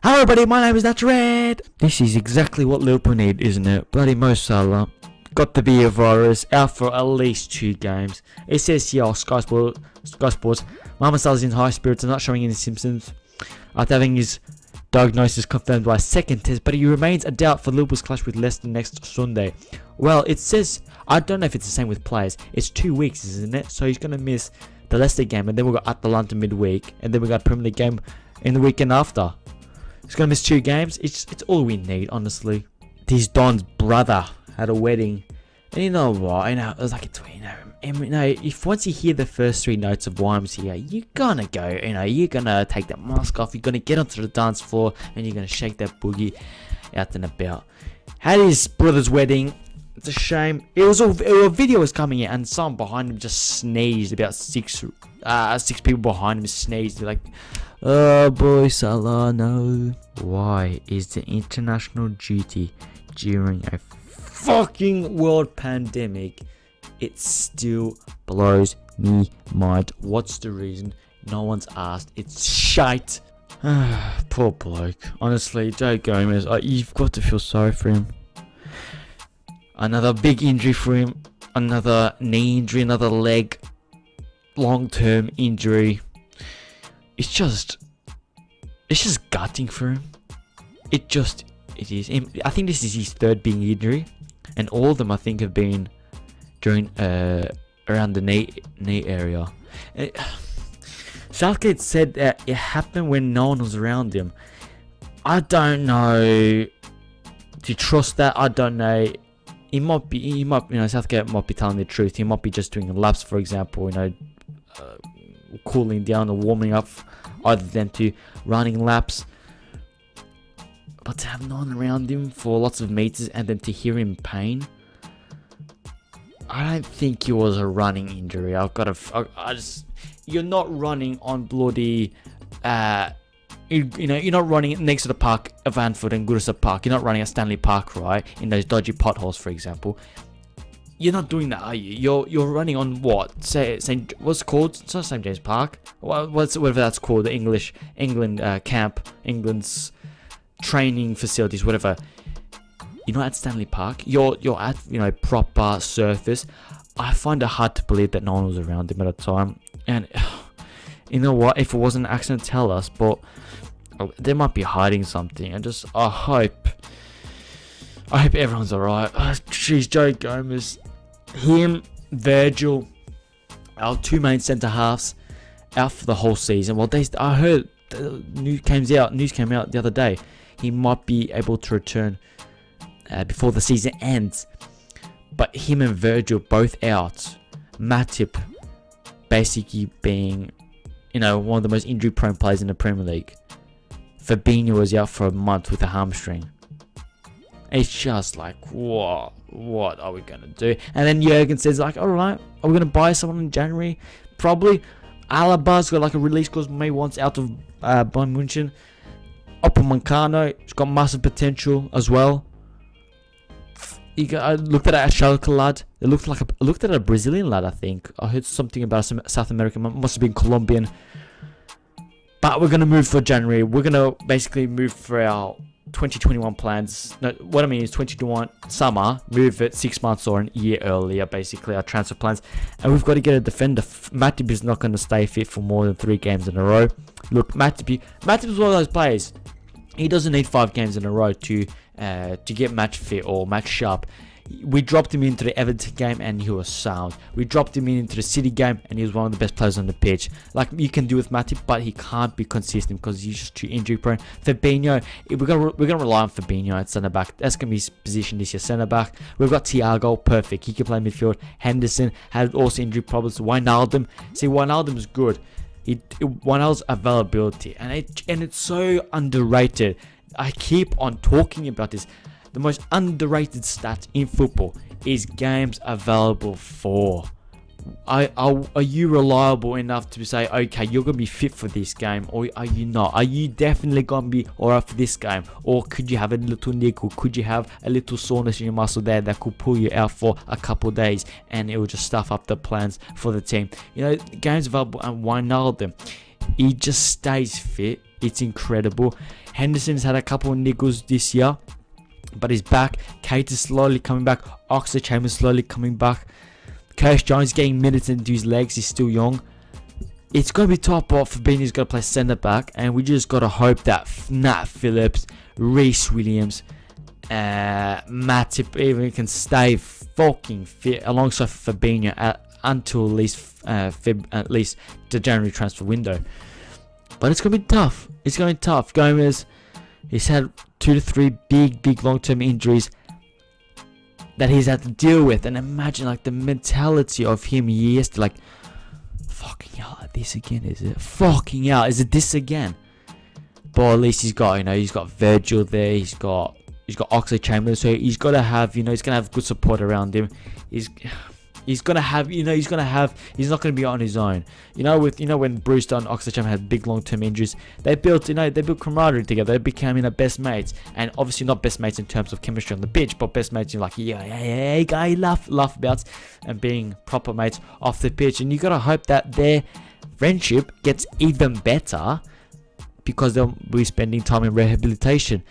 Hello everybody, my name is Red. This is exactly what Liverpool need, isn't it? Bloody Mo Salah got the beer virus, out for at least 2 games. It says here on Sky Sports, Mohamed Salah's in high spirits and not showing any symptoms after having his diagnosis confirmed by a second test, but he remains a doubt for Liverpool's clash with Leicester next Sunday. Well, it says, I don't know if it's the same with players, it's 2 weeks, isn't it? So he's going to miss the Leicester game, and then we've got Atalanta midweek, and then we've got a Premier League game in the weekend after. He's going to miss 2 games. It's all we need, honestly. This Don's brother had a wedding. And you know what? It was like if once you hear the first 3 notes of Wimes here, you're going to go, you're going to take that mask off. You're going to get onto the dance floor and you're going to shake that boogie out and about. Had his brother's wedding. It's a shame. A video was coming out and someone behind him just sneezed. About 6 people behind him sneezed. They're like, oh boy, Salah, no. Why is the international duty during a fucking world pandemic? It still blows me mind. What's the reason? No one's asked. It's shite. Poor bloke. Honestly, Joe Gomez, you've got to feel sorry for him. Another big injury for him. Another knee injury, another leg. Long-term injury. It's just gutting for him. It is. I think this is his 3rd big injury, and all of them I think have been during around the knee area. Southgate said that it happened when no one was around him. I don't know to trust that. I don't know. He might Southgate might be telling the truth. He might be just doing laps, for example, cooling down or warming up, either them 2 running laps. But to have no one around him for lots of meters and then to hear him in pain, I don't think it was a running injury. You're not running on bloody, you're not running next to the park of Anfield and Goodison Park. You're not running at Stanley Park, right? In those dodgy potholes, for example. You're not doing that, are you? You're running on what? What's it called? It's not St James Park. Whatever that's called. The England camp, England's training facilities, whatever. You're not at Stanley Park. You're at proper surface. I find it hard to believe that no one was around him at the time. And you know what? If it wasn't an accident, tell us. But they might be hiding something. And I hope everyone's alright. Jeez, Joe Gomez, him, Virgil, our 2 main centre halves, out for the whole season. Well, I heard news came out the other day. He might be able to return before the season ends. But him and Virgil both out. Matip basically being, one of the most injury-prone players in the Premier League. Fabinho was out for a month with a hamstring. It's just like, what are we going to do? And then Jurgen says, like, alright, are we going to buy someone in January? Probably. Alaba's got like a release clause maybe once out of Bayern München. Upamecano, he's got massive potential as well. I looked at a Schalke lad. I looked at a Brazilian lad, I think. I heard something about a South American, must have been Colombian. But we're going to move for January. We're going to basically move for our 2021 plans. No, what I mean is 2021 summer, move it 6 months or a year earlier, basically, our transfer plans. And we've got to get a defender. Matip is not going to stay fit for more than 3 games in a row. Look, Matip is one of those players. He doesn't need 5 games in a row to get match fit or match sharp. We dropped him into the Everton game and he was sound. We dropped him into the City game and he was one of the best players on the pitch. Like you can do with Matip, but he can't be consistent because he's just too injury prone. Fabinho, we're gonna rely on Fabinho at centre back. That's gonna be his position this year, centre back. We've got Thiago, perfect. He can play midfield. Henderson had also injury problems. Wijnaldum's good. Wijnaldum's availability and it's so underrated. I keep on talking about this. The most underrated stat in football is games available for. Are you reliable enough to say, okay, you're going to be fit for this game, or are you not? Are you definitely going to be alright for this game? Or could you have a little nickel? Could you have a little soreness in your muscle there that could pull you out for a couple of days and it will just stuff up the plans for the team? Games available, and Wijnaldum, he just stays fit. It's incredible. Henderson's had a couple of niggles this year, but he's back. Kate is slowly coming back. Oxlade-Chamberlain slowly coming back. Curtis Jones getting minutes into his legs. He's still young. It's going to be tough, but Fabinho's got to play centre back, and we just got to hope that Nat Phillips, Reece Williams, Matip even can stay fucking fit alongside Fabinho until at least the January transfer window. But it's going to be tough. It's going to be tough. Gomez, he's had 2 to 3 big long-term injuries that he's had to deal with, and imagine like the mentality of him years to like, fucking hell, this again, is it? Fucking hell, is it this again? But at least he's got, he's got Virgil there, he's got Oxlade-Chamberlain, so he's got to have, he's gonna have good support around him. He's gonna have, he's not gonna be on his own. When Brewster and Oxlade-Chamberlain had big long-term injuries, they built camaraderie together. They became, best mates, and obviously not best mates in terms of chemistry on the pitch, but best mates in like, hey guy, laugh about, and being proper mates off the pitch. And you gotta hope that their friendship gets even better because they'll be spending time in rehabilitation.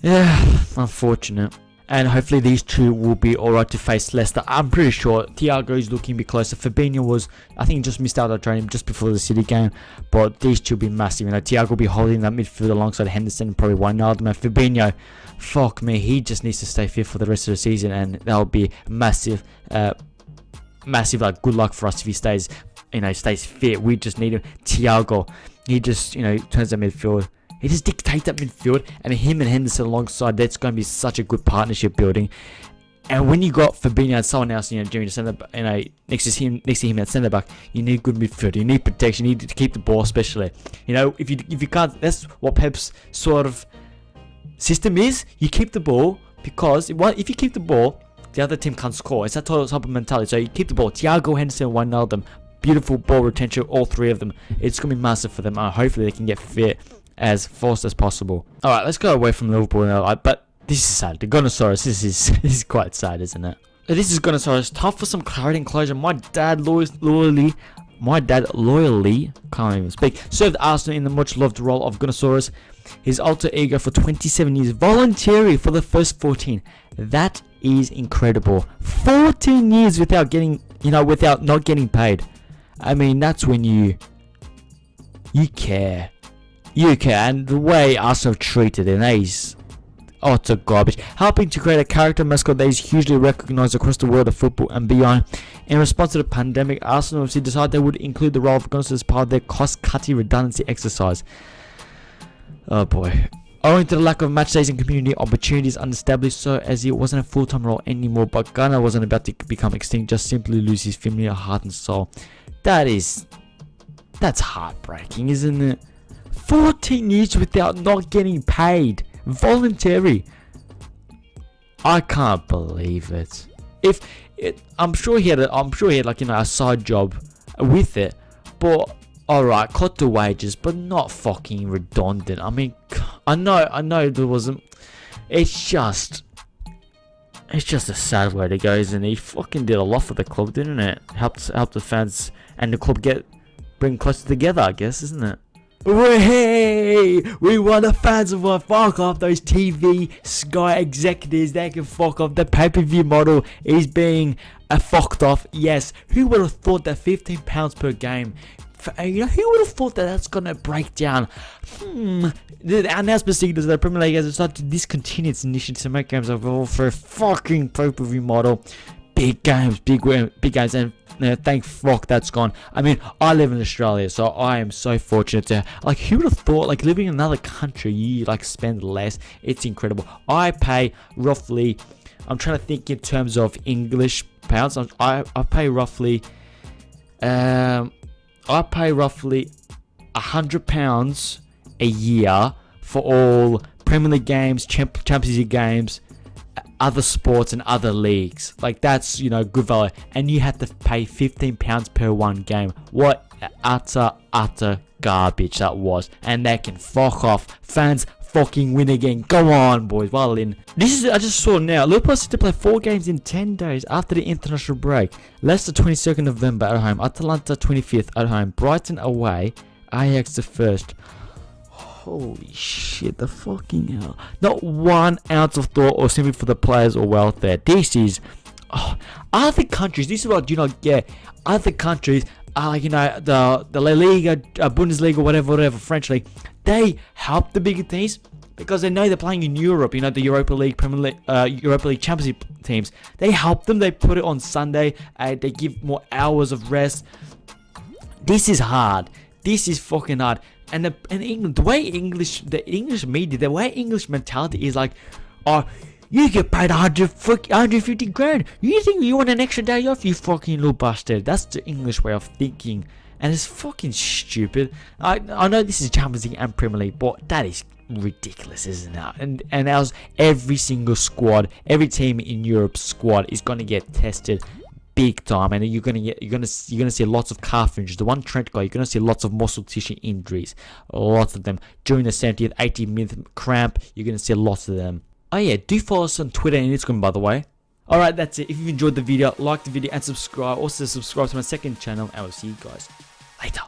Yeah, unfortunate. And hopefully these two will be alright to face Leicester. I'm pretty sure Thiago is looking a bit closer. Fabinho was, I think, just missed out on training just before the City game. But these two will be massive. Thiago will be holding that midfield alongside Henderson and probably Wijnaldum. And Fabinho, fuck me, he just needs to stay fit for the rest of the season. And that'll be massive, like good luck for us if he stays fit. We just need him. Thiago, he just, turns the midfield. He just dictates that midfield, and him and Henderson alongside, that's going to be such a good partnership building. And when you got Fabinho and someone else, during the centre, next to him at centre back, you need good midfield. You need protection. You need to keep the ball, especially. If you can't, that's what Pep's sort of system is. You keep the ball because if you keep the ball, the other team can't score. It's that type of mentality. So you keep the ball. Thiago, Henderson, Wijnaldum, beautiful ball retention, all three of them. It's going to be massive for them. Hopefully they can get fit as fast as possible. Alright, let's go away from Liverpool now. But this is sad. The Gunnosaurus, this is quite sad, isn't it? This is Gunnosaurus. Tough for some clarity and closure. My dad loyally, can't even speak, served Arsenal in the much loved role of Gunnosaurus. His alter ego for 27 years, voluntary for the first 14. That is incredible. 14 years without getting, without not getting paid. That's when you care. And the way Arsenal treated him, it's utter garbage. Helping to create a character mascot that is hugely recognised across the world of football and beyond. In response to the pandemic, Arsenal obviously decided they would include the role of Gunnosaurus as part of their cost-cutting redundancy exercise. Oh boy. Owing to the lack of match days and community opportunities, understandably so, as it wasn't a full-time role anymore, but Gunnar wasn't about to become extinct, just simply lose his familiar heart and soul. That's heartbreaking, isn't it? 14 years without not getting paid. Voluntary. I can't believe it. I'm sure he had a side job with it, but alright, cut the wages, but not fucking redundant. I know there wasn't. It's just a sad way to go, isn't it? He fucking did a lot for the club, didn't it? Helped the fans and the club bring closer together, I guess, isn't it? Hey, we want the fans of what? Fuck off those TV Sky executives. They can fuck off. The pay-per-view model is being fucked off. Yes, who would have thought that £15 per game? Who would have thought that that's gonna break down? The announcement signals that the Premier League has decided to discontinue its initiative to make games available for a fucking pay-per-view model. Big games, and thank fuck that's gone. I live in Australia, so I am so fortunate to, who would have thought, living in another country, you, spend less. It's incredible. I pay roughly, I'm trying to think in terms of English pounds, I pay roughly, £100 a year for all Premier League games, Champions League games, other sports and other leagues. That's good value, and you have to pay £15 per one game. What utter garbage that was. And they can fuck off. Fans fucking win again. Go on, boys. Well in. I just saw now, Liverpool set to play 4 games in 10 days after the international break. Leicester 22nd November at home, Atalanta 25th at home, Brighton away, Ajax the 1st. Holy shit, the fucking hell. Not 1 ounce of thought or sympathy for the players or welfare. This is... other countries, this is what I do not get. Other countries, like, the La Liga, Bundesliga, whatever, French league, they help the bigger teams because they know they're playing in Europe. The Europa League, Premier League, Europa League, Champions League teams. They help them. They put it on Sunday. They give more hours of rest. This is hard. This is fucking hard. And England, the English media, the way English mentality is like, oh, you get paid 150 grand. You think you want an extra day off, you fucking little bastard. That's the English way of thinking. And it's fucking stupid. I know this is Champions League and Premier League, but that is ridiculous, isn't it? And as every single squad, every team in Europe's squad is gonna get tested big time, and you're gonna see lots of calf injuries. The one Trent guy, you're gonna see lots of muscle tissue injuries, lots of them during the 70th, 80th minute cramp. You're gonna see lots of them. Oh yeah, do follow us on Twitter and Instagram, by the way. Alright, that's it. If you've enjoyed the video, like the video and subscribe. Also subscribe to my second channel, and I will see you guys later.